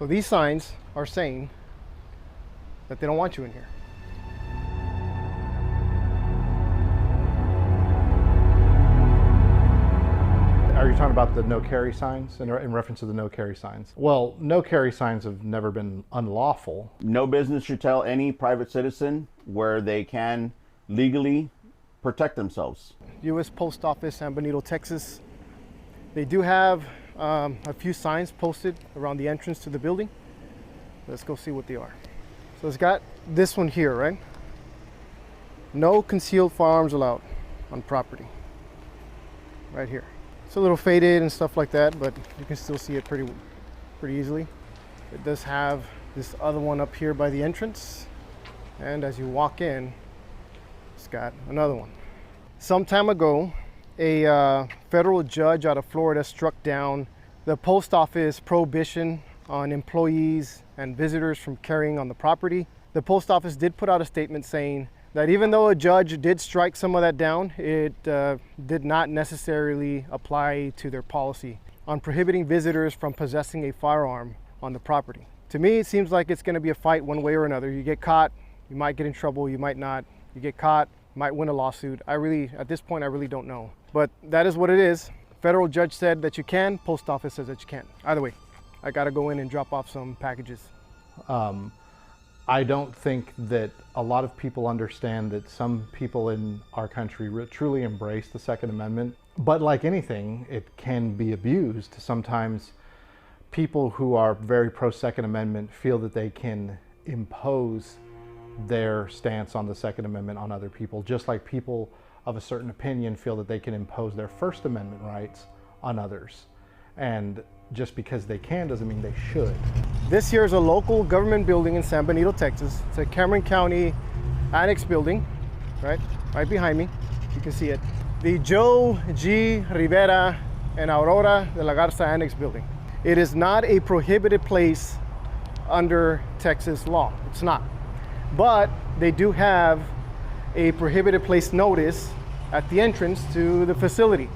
So these signs are saying that they don't want you in here. Are you talking about the no carry signs in reference to the no carry signs? Well, no carry signs have never been unlawful. No business should tell any private citizen where they can legally protect themselves. U.S. Post Office, San Benito, Texas. They do have a few signs posted around the entrance to the building. Let's go see what they are. So it's got this one here, right? No concealed firearms allowed on property. Right here. It's a little faded and stuff like that, but you can still see it pretty easily. It does have this other one up here by the entrance. And as you walk in, it's got another one. Some time ago, a federal judge out of Florida struck down the post office prohibition on employees and visitors from carrying on the property. The post office did put out a statement saying that even though a judge did strike some of that down, it did not necessarily apply to their policy on prohibiting visitors from possessing a firearm on the property. To me, it seems like it's going to be a fight one way or another. You get caught, you might get in trouble, you might not. You get caught, you might win a lawsuit. At this point, I really don't know. But that is what it is. Federal judge said that you can, post office says that you can't. Either way, I got to go in and drop off some packages. I don't think that a lot of people understand that some people in our country truly embrace the Second Amendment. But like anything, it can be abused. Sometimes people who are very pro-Second Amendment feel that they can impose their stance on the Second Amendment on other people, just like people of a certain opinion feel that they can impose their First Amendment rights on others. And just because they can doesn't mean they should. This here is a local government building in San Benito, Texas. It's a Cameron County annex building, right behind me. You can see it. The Joe G. Rivera and Aurora de la Garza annex building. It is not a prohibited place under Texas law. It's not. But they do have a prohibited place notice at the entrance to the facility.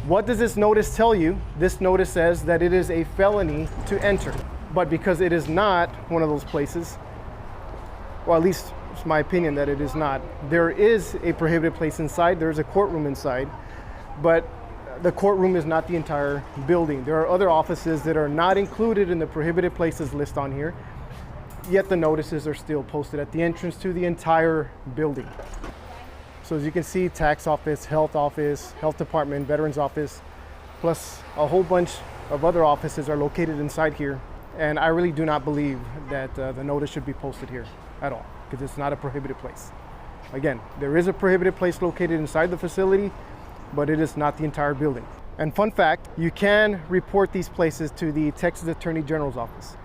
What does this notice tell you? This notice says that it is a felony to enter. But because it is not one of those places, or at least it's my opinion that it is not, there is a prohibited place inside. There's a courtroom inside, but the courtroom is not the entire building. There are other offices that are not included in the prohibited places list on here, yet the notices are still posted at the entrance to the entire building. So as you can see, tax office, health department, veterans office, plus a whole bunch of other offices are located inside here. And I really do not believe that the notice should be posted here at all, because it's not a prohibited place. Again, there is a prohibited place located inside the facility, but it is not the entire building. And fun fact, you can report these places to the Texas Attorney General's office.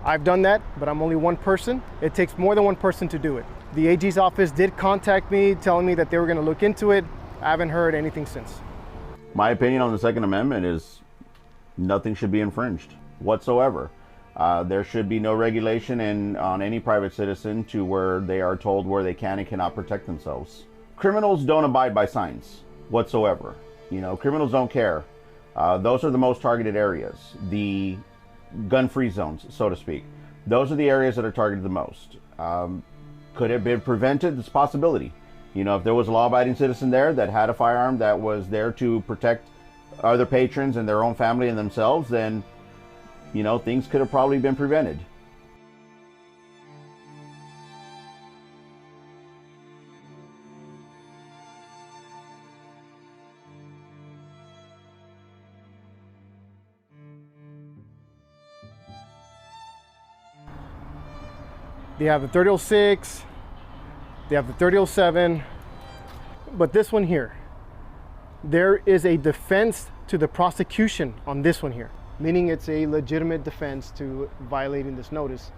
I've done that, but I'm only one person. It takes more than one person to do it. The AG's office did contact me, telling me that they were going to look into it. I haven't heard anything since. My opinion on the Second Amendment is nothing should be infringed whatsoever. There should be no regulation on any private citizen to where they are told where they can and cannot protect themselves. Criminals don't abide by signs whatsoever. You know, criminals don't care. Those are the most targeted areas. The gun-free zones, so to speak. Those are the areas that are targeted the most. Could it have been prevented? It's a possibility. You know, if there was a law-abiding citizen there that had a firearm that was there to protect other patrons and their own family and themselves, then, you know, things could have probably been prevented. They have the 3006, they have the 3007, but this one here, there is a defense to the prosecution on this one here, meaning it's a legitimate defense to violating this notice.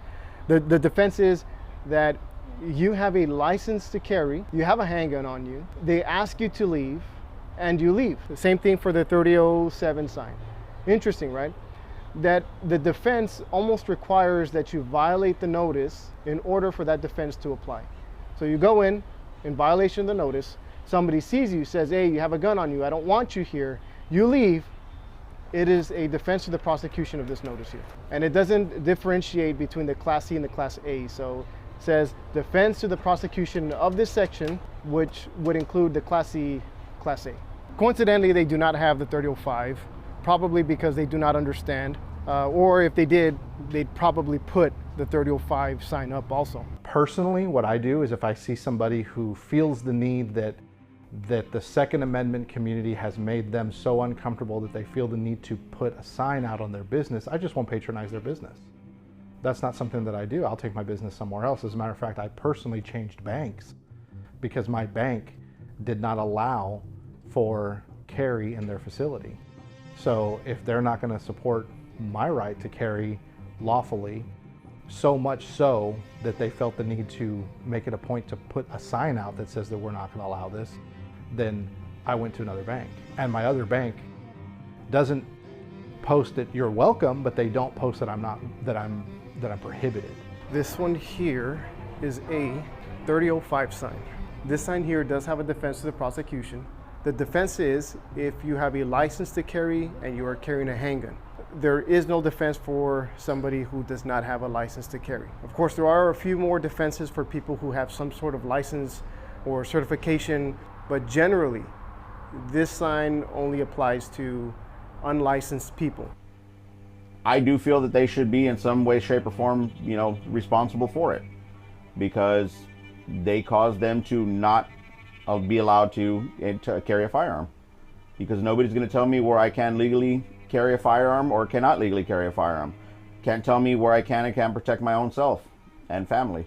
The defense is that you have a license to carry, you have a handgun on you, they ask you to leave, and you leave. The same thing for the 3007 sign. Interesting, right? That the defense almost requires that you violate the notice in order for that defense to apply. So you go in violation of the notice, somebody sees you, says, hey, you have a gun on you, I don't want you here, you leave, It is a defense to the prosecution of this notice here. And it doesn't differentiate between the Class C and the Class A. So it says defense to the prosecution of this section, which would include the Class C, Class A. Coincidentally, they do not have the 3005, probably because they do not understand, or if they did, they'd probably put the 3005 sign up also. Personally, what I do is if I see somebody who feels the need that the Second Amendment community has made them so uncomfortable that they feel the need to put a sign out on their business, I just won't patronize their business. That's not something that I do. I'll take my business somewhere else. As a matter of fact, I personally changed banks because my bank did not allow for carry in their facility. So if they're not going to support my right to carry lawfully, so much so that they felt the need to make it a point to put a sign out that says that we're not going to allow this, then I went to another bank. And my other bank doesn't post that you're welcome, but they don't post that I'm prohibited. This one here is a 3005 sign. This sign here does have a defense to the prosecution. The defense is if you have a license to carry and you are carrying a handgun. There is no defense for somebody who does not have a license to carry. Of course, there are a few more defenses for people who have some sort of license or certification, but generally, this sign only applies to unlicensed people. I do feel that they should be in some way, shape, or form, responsible for it, because they caused them to not be allowed to carry a firearm. Because nobody's going to tell me where I can legally carry a firearm or cannot legally carry a firearm. Can't tell me where I can and can't protect my own self and family.